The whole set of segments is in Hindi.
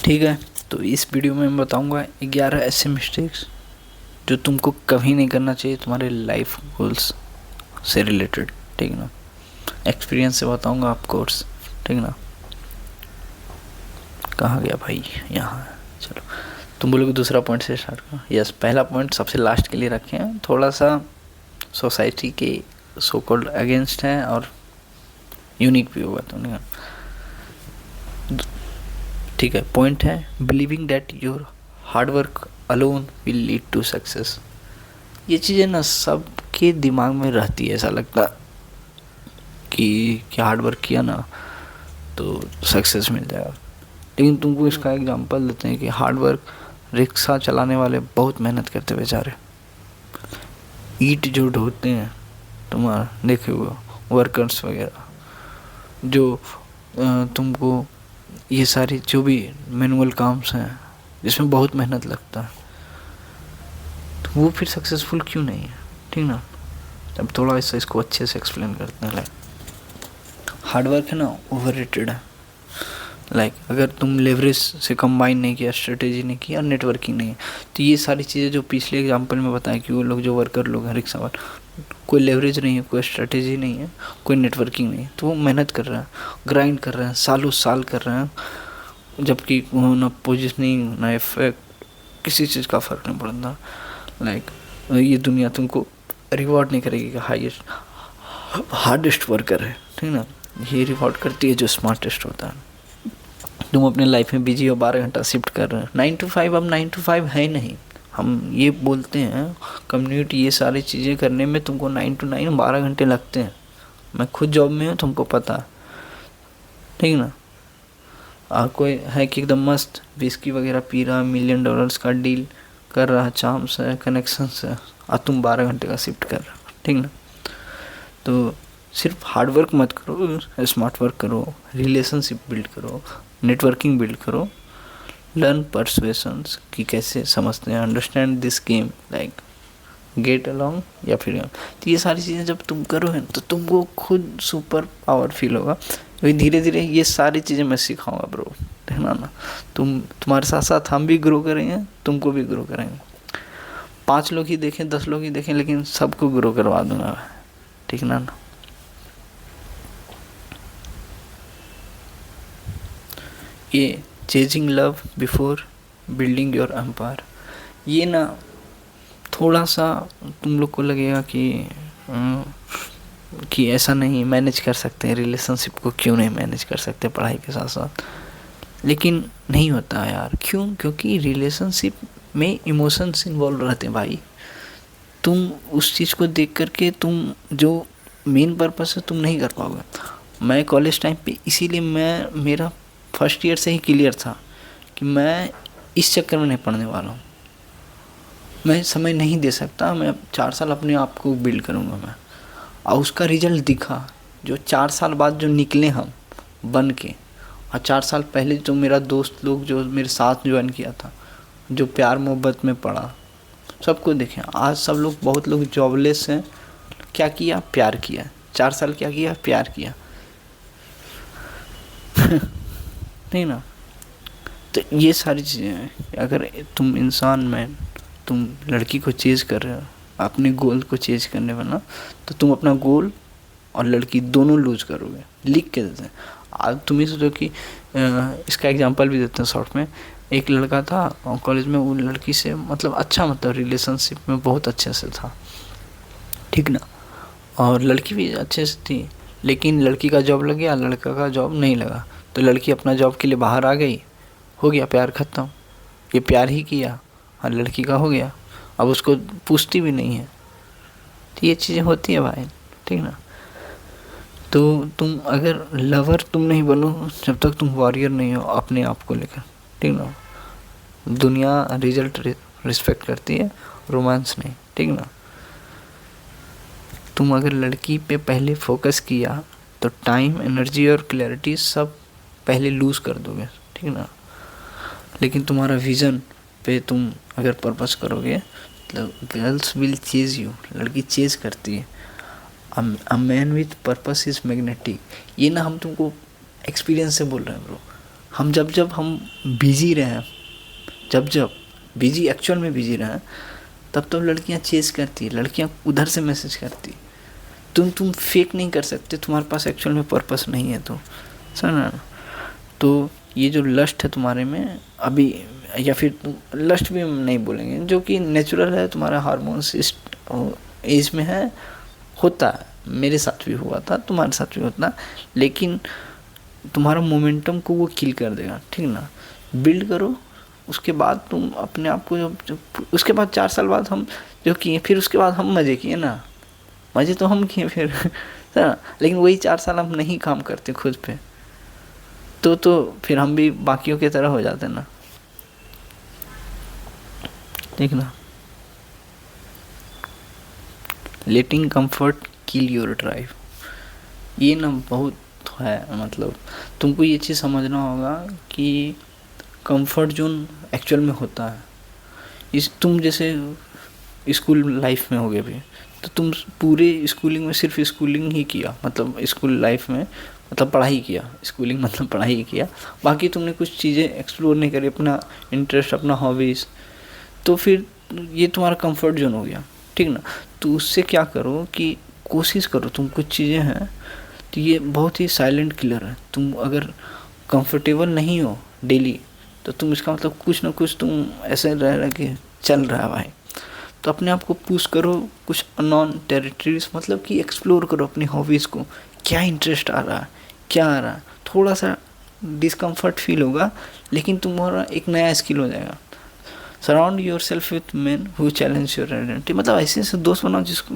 ठीक है, तो इस वीडियो में मैं बताऊंगा 11 ऐसे मिस्टेक्स जो तुमको कभी नहीं करना चाहिए तुम्हारे लाइफ गोल्स से रिलेटेड। ठीक है ना, एक्सपीरियंस से बताऊंगा ऑफ कोर्स। ठीक है ना, कहाँ गया भाई, यहाँ है। चलो, तुम बोलोगे दूसरा पॉइंट से स्टार्ट करो। यस, पहला पॉइंट सबसे लास्ट के लिए रखे हैं, थोड़ा सा सोसाइटी के सो कॉल्ड अगेंस्ट है और यूनिक भी होगा तो। ठीक है, पॉइंट है believing that your hard work alone will lead to success. ये चीज़ें ना सबके दिमाग में रहती है, ऐसा लगता कि क्या हार्ड वर्क किया ना तो सक्सेस मिल जाएगा। लेकिन तुमको इसका एग्जांपल देते हैं कि हार्ड वर्क, रिक्शा चलाने वाले बहुत मेहनत करते बेचारे, ईंट जो ढोते हैं तुम्हारा देखे हुए वर्कर्स वगैरह, जो तुमको ये सारी जो भी मैनुअल काम्स हैं जिसमें बहुत मेहनत लगता है, तो वो फिर सक्सेसफुल क्यों नहीं है। ठीक ना, अब थोड़ा इसको अच्छे से एक्सप्लेन करते हैं। हार्ड वर्क है ना ओवररेटेड है। अगर तुम लेवरेज से कंबाइन नहीं किया, स्ट्रेटेजी नहीं किया, नेटवर्किंग नहीं है, तो ये सारी चीज़ें जो पिछले एग्जांपल में बताया कि वो लोग जो वर्कर लोग हैं रिक्शा वाले, कोई लेवरेज नहीं है, कोई स्ट्रेटेजी नहीं है, कोई नेटवर्किंग नहीं है, तो वो मेहनत कर रहे हैं, ग्राइंड कर रहे हैं, सालों साल कर रहे हैं, जबकि ना पोजिशनिंग ना इफेक्ट, किसी चीज़ का फ़र्क नहीं पड़ता। ये दुनिया तुमको रिवॉर्ड नहीं करेगी कि हाईएस्ट हार्डेस्ट वर्कर है। ठीक ना, ये रिवॉर्ड करती है जो स्मार्टेस्ट होता है। तुम अपने लाइफ में बिजी हो, 12 घंटा शिफ्ट कर रहे हैं, 9 to 5, अब 9 to 5 है नहीं। हम ये बोलते हैं कम्युनिटी, ये सारी चीज़ें करने में तुमको 9 to 9 12 घंटे लगते हैं। मैं खुद जॉब में हूँ, तुमको पता है। ठीक ना, कोई है कि एकदम मस्त विस्की वगैरह पी रहा, $1 million का डील कर रहा, चार्म्स है, कनेक्शन है, और तुम 12 घंटे का शिफ्ट कर रहे हो। ठीक ना, तो सिर्फ हार्ड वर्क मत करो, स्मार्ट वर्क करो, रिलेशनशिप बिल्ड करो, नेटवर्किंग बिल्ड करो, लर्न परसुएशंस कि कैसे समझते हैं, understand this game, get along, या फिर तो ये सारी चीज़ें जब तुम करोगे तो तुमको खुद सुपर पावर फील होगा। क्योंकि धीरे धीरे ये सारी चीज़ें मैं सिखाऊंगा ब्रो। देखना ना, तुम्हारे साथ साथ हम भी ग्रो करेंगे, तुमको भी ग्रो करेंगे। 5 लोग ही देखें, 10 लोग ही देखें, लेकिन सबको ग्रो करवा दूंगा। ठीक ना। ये chasing love before building your empire, ये ना थोड़ा सा तुम लोग को लगेगा कि ऐसा नहीं मैनेज कर सकते, रिलेशनशिप को क्यों नहीं मैनेज कर सकते पढ़ाई के साथ साथ, लेकिन नहीं होता यार। क्यों? क्योंकि रिलेशनशिप में इमोशंस इन्वॉल्व रहते हैं भाई। तुम उस चीज़ को देख करके तुम जो मेन पर्पस है तुम नहीं कर पाओगे। मैं कॉलेज टाइम पे इसीलिए मेरा फर्स्ट ईयर से ही क्लियर था कि मैं इस चक्कर में नहीं पढ़ने वाला हूँ, मैं समय नहीं दे सकता, मैं 4 साल अपने आप को बिल्ड करूँगा मैं। और उसका रिजल्ट दिखा, जो 4 साल बाद जो निकले हम बन के, और 4 साल पहले जो मेरा दोस्त लोग जो मेरे साथ ज्वाइन किया था, जो प्यार मोहब्बत में पड़ा, सबको देखें आज सब लोग, बहुत लोग जॉबलेस हैं। क्या किया? प्यार किया। 4 साल क्या किया? प्यार किया। नहीं ना, तो ये सारी चीज़ें हैं। अगर तुम इंसान में, तुम लड़की को चेज कर रहे हो, अपने गोल को चेज करने वाला, तो तुम अपना गोल और लड़की दोनों लूज करोगे। लिख के देते हैं। आज तुम ही सोचो कि इसका एग्जांपल भी देते हैं शॉर्ट में। एक लड़का था कॉलेज में, वो लड़की से मतलब रिलेशनशिप में बहुत अच्छे से था। ठीक ना, और लड़की भी अच्छे से थी, लेकिन लड़की का जॉब लग गया, लड़का का जॉब नहीं लगा, तो लड़की अपना जॉब के लिए बाहर आ गई, हो गया प्यार ख़त्म। ये प्यार ही किया और लड़की का हो गया, अब उसको पूछती भी नहीं है। तो ये चीज़ें होती है भाई। ठीक ना, तो तुम अगर लवर तुम नहीं बनो जब तक तुम वॉरियर नहीं हो अपने आप को लेकर। ठीक ना, दुनिया रिजल्ट रिस्पेक्ट करती है, रोमांस नहीं। ठीक ना, तुम अगर लड़की पे पहले फोकस किया तो टाइम, एनर्जी और क्लैरिटी सब पहले लूज़ कर दोगे। ठीक ना, लेकिन तुम्हारा विज़न पे तुम अगर पर्पस करोगे, मतलब गर्ल्स विल चेज यू, लड़की चेज करती है। A man with purpose is magnetic, ये ना हम तुमको एक्सपीरियंस से बोल रहे हैं ब्रो। हम जब हम बिजी रहे, जब बिजी एक्चुअल में बिजी रहे, तब तो लड़कियां चेस करती, लड़कियां उधर से मैसेज करती। तुम फेक नहीं कर सकते, तुम्हारे पास एक्चुअल में पर्पस नहीं है। तो समझना। तो ये जो लस्ट है तुम्हारे में अभी, या फिर तुम लस्ट भी नहीं बोलेंगे, जो कि नेचुरल है, तुम्हारा हार्मोन्स इस एज में है, होता है। मेरे साथ भी हुआ था, तुम्हारे साथ भी होता, लेकिन तुम्हारा मोमेंटम को वो किल कर देगा, ठीक ना। बिल्ड करो, उसके बाद तुम अपने आप को उसके बाद 4 साल बाद हम जो किए, फिर उसके बाद हम मज़े किए ना, मज़े तो हम किए फिर लेकिन वही 4 साल हम नहीं काम करते खुद पे, तो फिर हम भी बाकियों की तरह हो जाते ना, ठीक ना। लेटिंग कंफर्ट किल योर ड्राइव, ये ना बहुत है। मतलब तुमको ये चीज़ समझना होगा कि कंफर्ट जोन एक्चुअल में होता है। तुम जैसे स्कूल लाइफ में होगे भी, तो तुम पूरे स्कूलिंग में सिर्फ स्कूलिंग ही किया, मतलब स्कूल लाइफ में मतलब पढ़ाई किया, स्कूलिंग मतलब पढ़ाई किया, बाकी तुमने कुछ चीज़ें एक्सप्लोर नहीं करी, अपना इंटरेस्ट, अपना हॉबीज़, तो फिर ये तुम्हारा कंफर्ट जोन हो गया, ठीक ना। तो उससे क्या करो कि कोशिश करो, तुम कुछ चीज़ें हैं तो ये बहुत ही साइलेंट किलर है। तुम अगर कंफर्टेबल नहीं हो डेली, तो तुम इसका मतलब कुछ ना कुछ तुम ऐसे रह रहा कि चल रहा है भाई। तो अपने आप को पुश करो, कुछ नॉन टेरिटरीज, मतलब कि एक्सप्लोर करो अपनी हॉबीज़ को, क्या इंटरेस्ट आ रहा है, क्या आ रहा है। थोड़ा सा डिस्कम्फर्ट फील होगा, लेकिन तुम्हारा एक नया स्किल हो जाएगा। Surround your self with man who challenge your identity, मतलब ऐसे ऐसे दोस्त बनाओ जिसको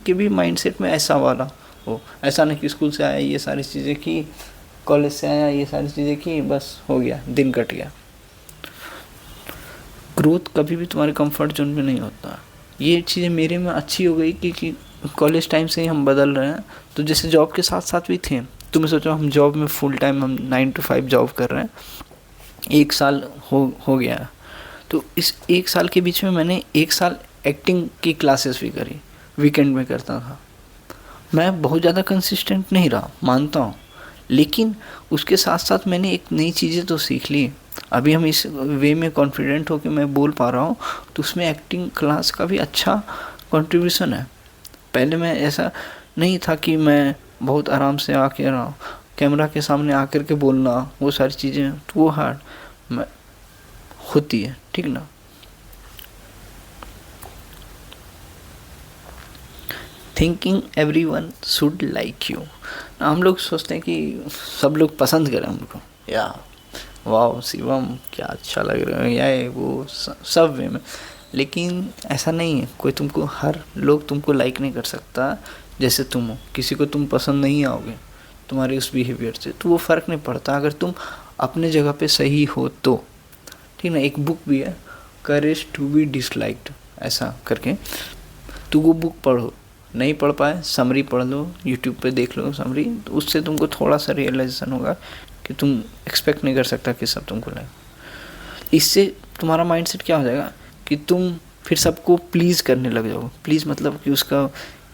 के भी माइंडसेट में ऐसा वाला हो। ऐसा नहीं कि स्कूल से आया ये सारी चीज़ें की, कॉलेज से आया ये सारी चीज़ें की, बस हो गया, दिन कट गया। ग्रोथ कभी भी तुम्हारे कंफर्ट जोन में नहीं होता। ये चीज़ें मेरे में अच्छी हो गई कि कॉलेज टाइम से ही हम बदल रहे हैं। तो जैसे जॉब के साथ साथ भी थे, तुम्हें सोचो हम जॉब में फुल टाइम हम 9 to 5 जॉब कर रहे हैं, 1 साल हो गया। तो इस 1 साल के बीच में मैंने 1 साल एक्टिंग की क्लासेस भी करी, वीकेंड में करता था। मैं बहुत ज़्यादा कंसिस्टेंट नहीं रहा, मानता हूँ, लेकिन उसके साथ साथ मैंने एक नई चीज़ें तो सीख ली। अभी हम इस वे में कॉन्फिडेंट हो कि मैं बोल पा रहा हूँ, तो उसमें एक्टिंग क्लास का भी अच्छा कंट्रीब्यूशन है। पहले मैं ऐसा नहीं था कि मैं बहुत आराम से आके रहा, कैमरा के सामने आकर के बोलना, वो सारी चीज़ें, तो वो हार्ड होती है, ठीक ना। Thinking everyone should like you, हम लोग सोचते हैं कि सब लोग पसंद करें हमको, या वाह शिवम क्या अच्छा लग रहा है, या वो सब वे में। लेकिन ऐसा नहीं है, कोई तुमको, हर लोग तुमको लाइक नहीं कर सकता जैसे तुम हो। किसी को तुम पसंद नहीं आओगे तुम्हारे उस बिहेवियर से, तो वो फ़र्क नहीं पड़ता अगर तुम अपने जगह पे सही हो तो, ठीक ना। एक बुक भी है, करेज टू बी डिसलाइक्ड, ऐसा करके, तो वो बुक पढ़ो। नहीं पढ़ पाए, समरी पढ़ लो, यूट्यूब पे देख लो समरी, तो उससे तुमको थोड़ा सा रियलाइजेशन होगा कि तुम एक्सपेक्ट नहीं कर सकता कि सब तुमको लगे। इससे तुम्हारा माइंडसेट क्या हो जाएगा कि तुम फिर सबको प्लीज़ करने लग जाओ। प्लीज़ मतलब कि उसका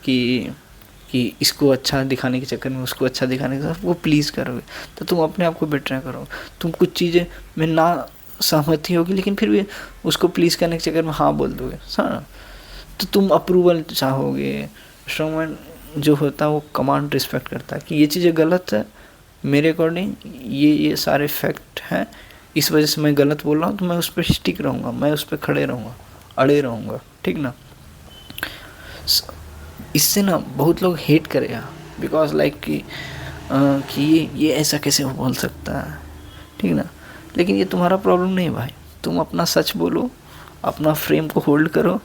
कि इसको अच्छा दिखाने के चक्कर में, उसको अच्छा दिखाने के चक्कर में वो प्लीज़ करोगे, तो तुम अपने आप को बेटर करोगे। तुम कुछ चीज़ें में ना सहमति होगी, लेकिन फिर भी उसको प्लीज़ करने के चक्कर में हाँ बोल दोगे, हाँ, तो तुम अप्रूवल चाहोगे। स्ट्रॉन्ग जो होता है वो कमांड रिस्पेक्ट करता है कि ये चीज़ें गलत है, मेरे अकॉर्डिंग ये सारे फैक्ट हैं, इस वजह से मैं गलत बोल रहा हूँ, तो मैं उस पर स्टिक रहूँगा, मैं उस पर खड़े रहूँगा, अड़े रहूँगा, ठीक ना। इससे ना बहुत लोग हेट करेगा, बिकॉज लाइक कि ये ऐसा कैसे बोल सकता है, ठीक ना। लेकिन ये तुम्हारा प्रॉब्लम नहीं भाई, तुम अपना सच बोलो, अपना फ्रेम को होल्ड करो।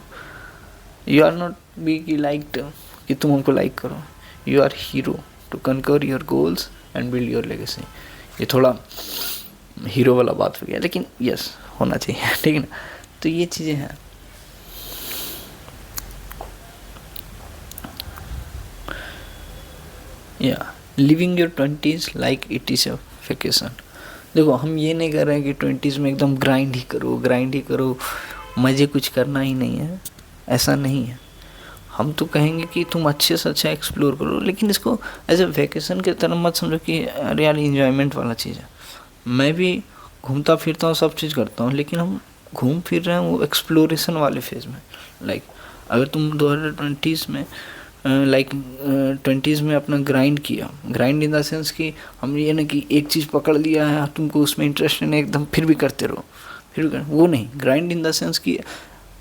यू आर नॉट बी की लाइक्ड कि तुम हमको लाइक करो, you are hero to conquer your goals and build your legacy. ये थोड़ा हीरो वाला बात हो गया, लेकिन यस होना चाहिए, ठीक है ना। तो ये चीज़ें हैं। या living your 20s like it is a vacation. देखो हम ये नहीं कर रहे हैं कि 20s में एकदम ग्राइंड ही करो, मज़े कुछ करना ही नहीं है, ऐसा नहीं है। हम तो कहेंगे कि तुम अच्छे से अच्छा एक्सप्लोर करो, लेकिन इसको एज ए वैकेशन के तरह मत समझो कि अरे यार इन्जॉयमेंट वाला चीज़ है। मैं भी घूमता फिरता हूँ, सब चीज़ करता हूँ, लेकिन हम घूम फिर रहे हैं वो एक्सप्लोरेशन वाले फेज़ में। लाइक अगर तुम 2020 में लाइक 20s में अपना ग्राइंड किया, ग्राइंड इन द सेंस कि हम ये ना कि एक चीज़ पकड़ लिया है, तुमको उसमें इंटरेस्ट नहीं एकदम, फिर भी करते रहो, फिर भी वो नहीं। ग्राइंड इन द सेंस कि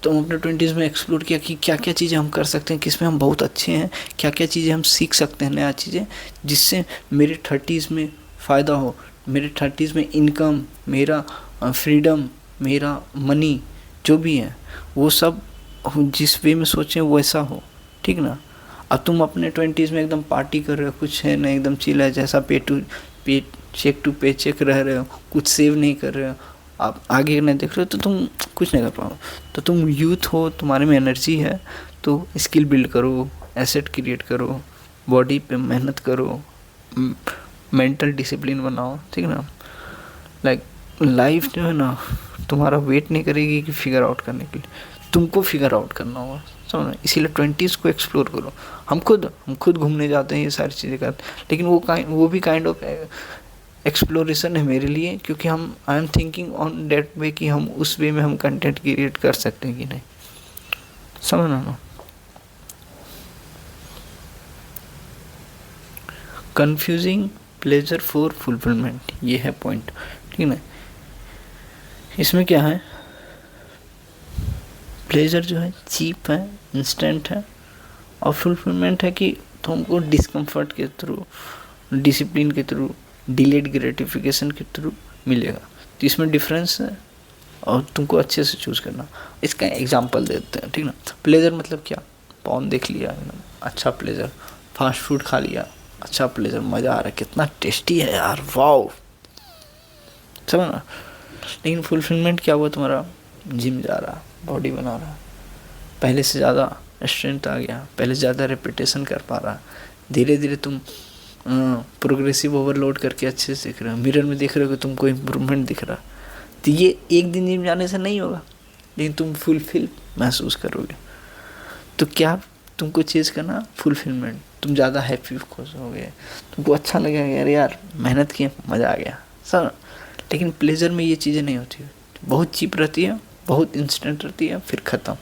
तुम अपने 20s में एक्सप्लोर किया कि क्या क्या चीज़ें हम कर सकते हैं, किसमें हम बहुत अच्छे हैं, क्या क्या चीज़ें हम सीख सकते हैं, नया चीज़ें, जिससे मेरे 30s में फ़ायदा हो, मेरे 30s में इनकम, मेरा फ्रीडम, मेरा मनी जो भी है वो सब जिस वे में सोचें वैसा हो, ठीक ना। अब तुम अपने 20s में एकदम पार्टी कर रहे हो, कुछ है ना, एकदम चिल है, जैसा पे चेक टू पे चेक रह रहे हो, कुछ सेव नहीं कर रहे हो, आप आगे नहीं देख रहे हो, तो तुम कुछ नहीं कर पाओ। तो तुम यूथ हो, तुम्हारे में एनर्जी है, तो स्किल बिल्ड करो, एसेट क्रिएट करो, बॉडी पे मेहनत करो, मेंटल डिसिप्लिन बनाओ, ठीक ना। लाइक लाइफ जो है ना तुम्हारा वेट नहीं करेगी कि फिगर आउट करने के लिए, तुमको फिगर आउट करना होगा, समझ में। इसीलिए 20s को एक्सप्लोर करो। हम खुद घूमने जाते हैं, ये सारी चीज़ें करते हैं, लेकिन वो भी काइंड ऑफ एक्सप्लोरेशन है मेरे लिए, क्योंकि I am thinking on that way कि हम उस वे में हम कंटेंट क्रिएट कर सकते हैं कि नहीं, समझना ना। कंफ्यूजिंग प्लेजर फॉर फुलफिलमेंट, ये है पॉइंट, ठीक है। इसमें क्या है, प्लेजर जो है चीप है, इंस्टेंट है, और फुलफिलमेंट है कि तुमको डिस्कम्फर्ट के थ्रू, डिसिप्लिन के थ्रू, डिलेड ग्रेटिफिकेशन के थ्रू मिलेगा। तो इसमें डिफरेंस है और तुमको अच्छे से चूज़ करना। इसका एग्जांपल देते हैं, ठीक ना। प्लेजर मतलब क्या, पॉर्न देख लिया एकदम अच्छा प्लेजर, फास्ट फूड खा लिया अच्छा प्लेजर, मज़ा आ रहा है, कितना टेस्टी है यार, वाओ, समझ ना। लेकिन फुलफिलमेंट क्या हुआ, तुम्हारा जिम जा रहा, बॉडी बना रहा, पहले से ज़्यादा स्ट्रेंथ आ गया, पहले से ज़्यादा रेपिटेशन कर पा रहा, धीरे धीरे तुम प्रोग्रेसिव ओवरलोड करके अच्छे से दिख रहे हो, मिरर में देख रहे हो कि तुमको इम्प्रूवमेंट दिख रहा। तो ये एक दिन जिम जाने से नहीं होगा, लेकिन तुम फुलफिल महसूस करोगे। तो क्या तुमको चीज़ करना, फुलफिलमेंट, तुम ज़्यादा हैप्पी खुश हो गए, तुमको अच्छा लगेगा, अरे यार मेहनत की, मज़ा आ गया, सब। लेकिन प्लेजर में ये चीज़ें नहीं होती, बहुत चीप रहती है, बहुत इंस्टेंट रहती है, फिर ख़त्म।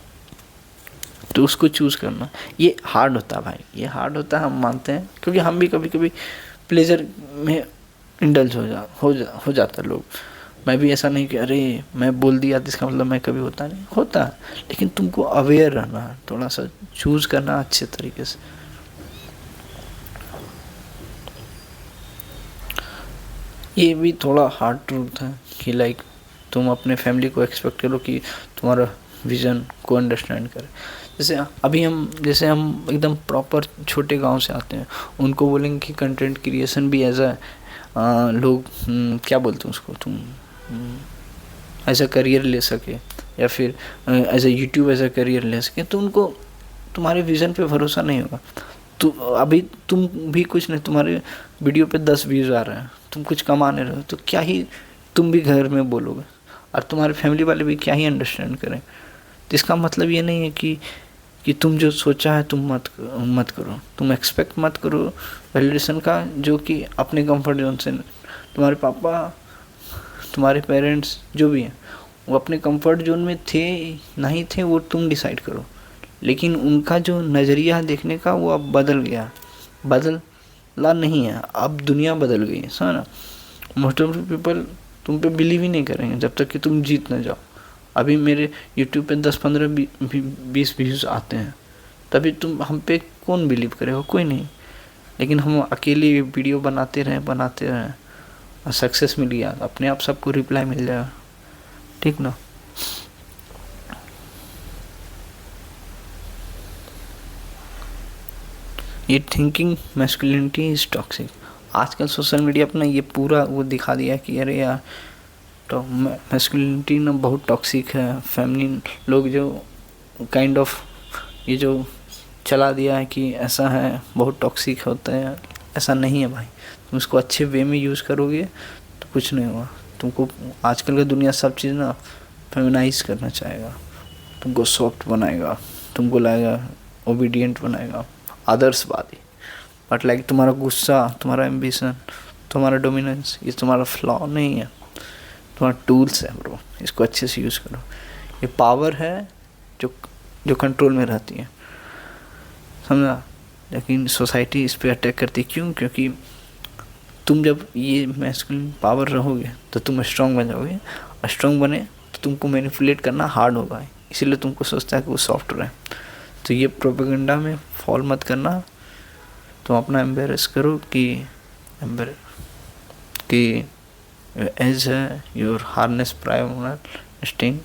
तो उसको चूज़ करना ये हार्ड होता है भाई, ये हार्ड होता है, हम मानते हैं, क्योंकि हम भी कभी कभी प्लेजर में इंडल्ज हो जाता है लोग। मैं भी ऐसा नहीं कि अरे मैं बोल दिया तो इसका मतलब मैं कभी होता नहीं, होता है, लेकिन तुमको अवेयर रहना है, थोड़ा सा चूज़ करना अच्छे तरीके से। ये भी थोड़ा हार्ड ट्रूथ है कि लाइक तुम अपने फैमिली को एक्सपेक्ट करो कि तुम्हारा विज़न को अंडरस्टैंड करे। जैसे हम एकदम प्रॉपर छोटे गांव से आते हैं, उनको बोलेंगे कि कंटेंट क्रिएशन भी एज अ लोग क्या बोलते हैं उसको, तुम एज अ करियर ले सके, या फिर as a YouTube as a career ले सके, तो उनको तुम्हारे विज़न पे भरोसा नहीं होगा। तो अभी तुम भी कुछ नहीं, तुम्हारे वीडियो पे 10 व्यूज़ आ रहे हैं, तुम कुछ कमाने रहे हो, तो क्या ही तुम भी घर में बोलोगे, और तुम्हारे फैमिली वाले भी क्या ही अंडरस्टैंड करें। तो इसका मतलब ये नहीं है कि तुम जो सोचा है तुम मत करो, तुम एक्सपेक्ट मत करो वैलिडेशन का, जो कि अपने कंफर्ट जोन से, तुम्हारे पापा, तुम्हारे पेरेंट्स जो भी हैं, वो अपने कंफर्ट जोन में थे नहीं थे वो तुम डिसाइड करो, लेकिन उनका जो नज़रिया है देखने का वो अब बदल गया, बदला नहीं है, अब दुनिया बदल गई है, समझ ना। मोस्ट ऑफ पीपल तुम पे बिलीव ही नहीं करेंगे जब तक कि तुम जीत ना जाओ। अभी मेरे यूट्यूब पे 10, 15, 20 व्यूज़ आते हैं, तभी तुम हम पे कौन बिलीव करेगा, कोई नहीं। लेकिन हम अकेले वीडियो बनाते रहें और सक्सेस मिल गया, अपने आप सबको रिप्लाई मिल जाएगा, ठीक ना। ये थिंकिंग मैस्कुलिनिटी इज टॉक्सिक। आजकल सोशल मीडिया अपना ये पूरा वो दिखा दिया कि अरे यार तो मैस्कुलिनिटी ना बहुत टॉक्सिक है, फेमिनिन लोग जो काइंड ऑफ ये जो चला दिया है कि ऐसा है, बहुत टॉक्सिक होता है। ऐसा नहीं है भाई, तुम इसको अच्छे वे में यूज़ करोगे तो कुछ नहीं होगा। तुमको आजकल का दुनिया सब चीज़ ना फेमिनाइज करना चाहेगा, तुमको सॉफ्ट बनाएगा, तुमको लाएगा ओबीडियंट बनाएगा, आदर्शवादी। बट लाइक तुम्हारा गुस्सा, तुम्हारा एम्बिशन, तुम्हारा डोमिनेंस, ये तुम्हारा फ्लॉ नहीं है, तुम्हारा टूल्स है ब्रो, इसको अच्छे से यूज़ करो। ये पावर है जो कंट्रोल में रहती है, समझा। लेकिन सोसाइटी इस पे अटैक करती, क्यों? क्योंकि तुम जब ये मैस्कुलिन पावर रहोगे तो तुम स्ट्रांग बन जाओगे, और स्ट्रांग बने तो तुमको मैनिपुलेट करना हार्ड होगा, इसीलिए तुमको सोचता है कि वो सॉफ्ट रहे। तो ये प्रोपेगेंडा में फॉल मत करना। तुम अपना एम्बेरस करो कि एज है your harness primer sting,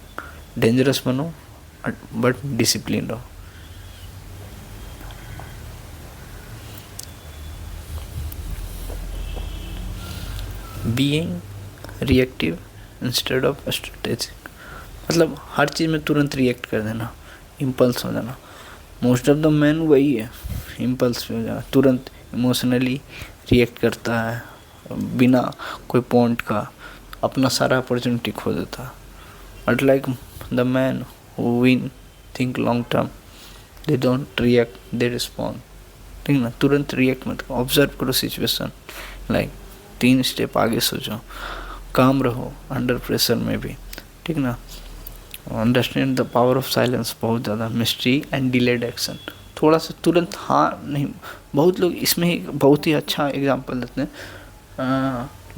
dangerous बनो बट डिसिप्लिन रहो। Being reactive instead of strategic, मतलब हर चीज़ में तुरंत रिएक्ट कर देना, इम्पल्स हो जाना। मोस्ट ऑफ द मैन वही है, इम्पल्स हो जाना, तुरंत इमोशनली रिएक्ट करता है बिना कोई पॉइंट का, अपना सारा अपॉर्चुनिटी खो देता है। But like the man who win think long term, they don't react, they respond. ठीक ना, तुरंत रिएक्ट मत करो, ऑब्जर्व करो सिचुएशन, लाइक 3 स्टेप आगे सोचो, काम रहो अंडर प्रेशर में भी। ठीक ना, understand the power of silence, बहुत ज़्यादा मिस्ट्री एंड डिलेड एक्शन, थोड़ा सा तुरंत हाँ नहीं। बहुत लोग इसमें एक बहुत ही अच्छा एग्जांपल देते हैं,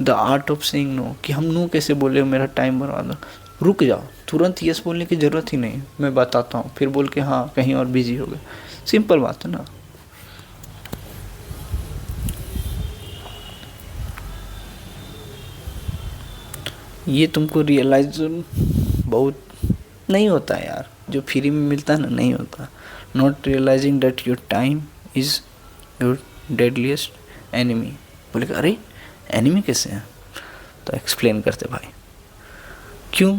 the art of saying no, कि हम नो कैसे बोले, मेरा टाइम बर्बाद हो, रुक जाओ, तुरंत यस बोलने की ज़रूरत ही नहीं, मैं बताता हूँ, फिर बोल के हाँ कहीं और बिजी हो गए। सिंपल बात है ना। ये तुमको रियलाइज बहुत नहीं होता है यार, जो फ्री में मिलता है ना, नहीं होता। Not realising that your time is your deadliest enemy. बोले अरे एनिमी कैसे हैं? तो एक्सप्लेन करते भाई, क्यों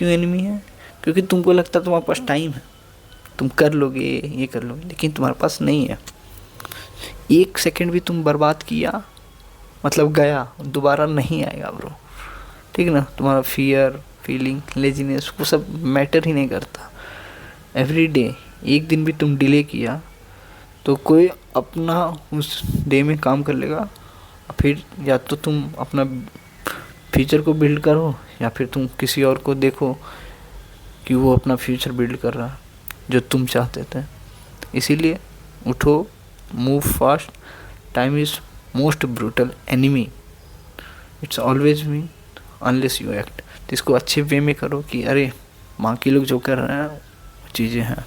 एनिमी है? क्योंकि तुमको लगता है तुम्हारे पास टाइम है, तुम कर लोगे, ये कर लोगे, लेकिन तुम्हारे पास नहीं है। 1 सेकंड भी तुम बर्बाद किया मतलब गया, दोबारा नहीं आएगा ब्रो। ठीक ना, तुम्हारा फियर, फीलिंग, लेजीनेस, वो सब मैटर ही नहीं करता। एवरी डे 1 दिन भी तुम डिले किया तो कोई अपना उस डे में काम कर लेगा, फिर या तो तुम अपना फ्यूचर को बिल्ड करो, या फिर तुम किसी और को देखो कि वो अपना फ्यूचर बिल्ड कर रहा है जो तुम चाहते थे। इसीलिए उठो, move fast, time is most brutal enemy, it's always me unless you act. तो इसको अच्छे वे में करो कि अरे बाकी लोग जो कर रहे हैं वो चीज़ें हैं।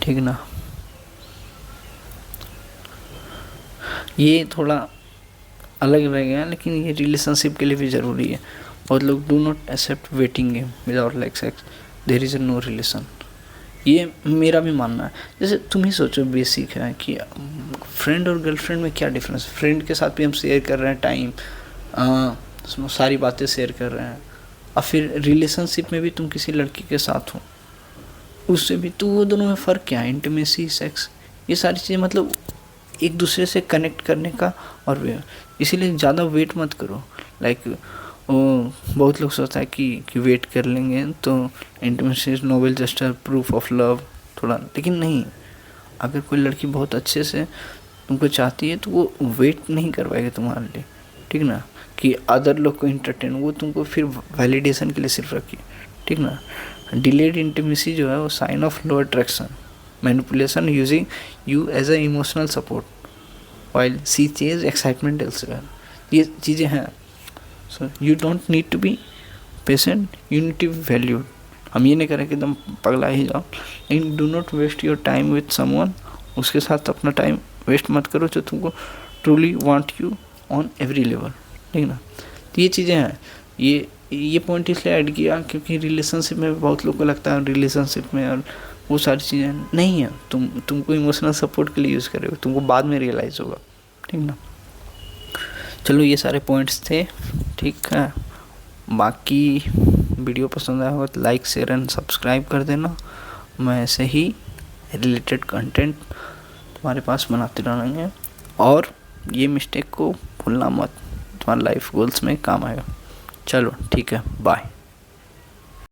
ठीक ना, ये थोड़ा अलग रह गया, लेकिन ये रिलेशनशिप के लिए भी ज़रूरी है। बहुत लोग do not accept waiting game without like sex, there is no relation. ये मेरा भी मानना है। जैसे तुम ही सोचो, बेसिक है कि फ्रेंड और गर्लफ्रेंड में क्या डिफरेंस। फ्रेंड के साथ भी हम शेयर कर रहे हैं टाइम, सारी बातें शेयर कर रहे हैं, और फिर रिलेशनशिप में भी तुम किसी लड़की के साथ हो, उससे भी तो वो दोनों में फ़र्क क्या है? इंटीमेसी, सेक्स, ये सारी चीज़ें मतलब एक दूसरे से कनेक्ट करने का। और इसीलिए ज़्यादा वेट मत करो। लाइक बहुत लोग सोचता है कि वेट कर लेंगे तो intimacy is noble just a proof of love थोड़ा, लेकिन नहीं। अगर कोई लड़की बहुत अच्छे से तुमको चाहती है तो वो वेट नहीं करवाएगी तुम्हारे लिए। ठीक ना, कि अदर लोग को इंटरटेन, वो तुमको फिर वैलिडेशन के लिए सिर्फ रखिए। ठीक ना, डिलेड इंटीमेसी जो है वो sign of low attraction, manipulation using you as a emotional support while she chase excitement elsewhere, ये चीज़ें हैं। So you don't need to be patient, you need to be valued. हम ये नहीं करें कि एकदम पगला ही जाओ, लेकिन do not waste your time with someone, उसके साथ अपना टाइम वेस्ट मत करो जो तुमको truly want you on every level. ठीक ना, तो ये चीज़ें हैं। ये पॉइंट इसलिए ऐड किया क्योंकि रिलेशनशिप में बहुत लोग को लगता है रिलेशनशिप में और वो सारी चीज़ें नहीं है। तुमको इमोशनल सपोर्ट के लिए यूज़ करोगे, तुमको बाद में रियलाइज़ होगा। ठीक ना, चलो ये सारे पॉइंट्स थे। ठीक है, बाकी वीडियो पसंद आया होगा तो लाइक, शेयर एंड सब्सक्राइब कर देना। मैं ऐसे ही रिलेटेड कंटेंट तुम्हारे पास बनाते रहेंगे, और ये मिस्टेक को भूलना मत, तुम्हारा लाइफ गोल्स में काम आएगा। चलो ठीक है, बाय।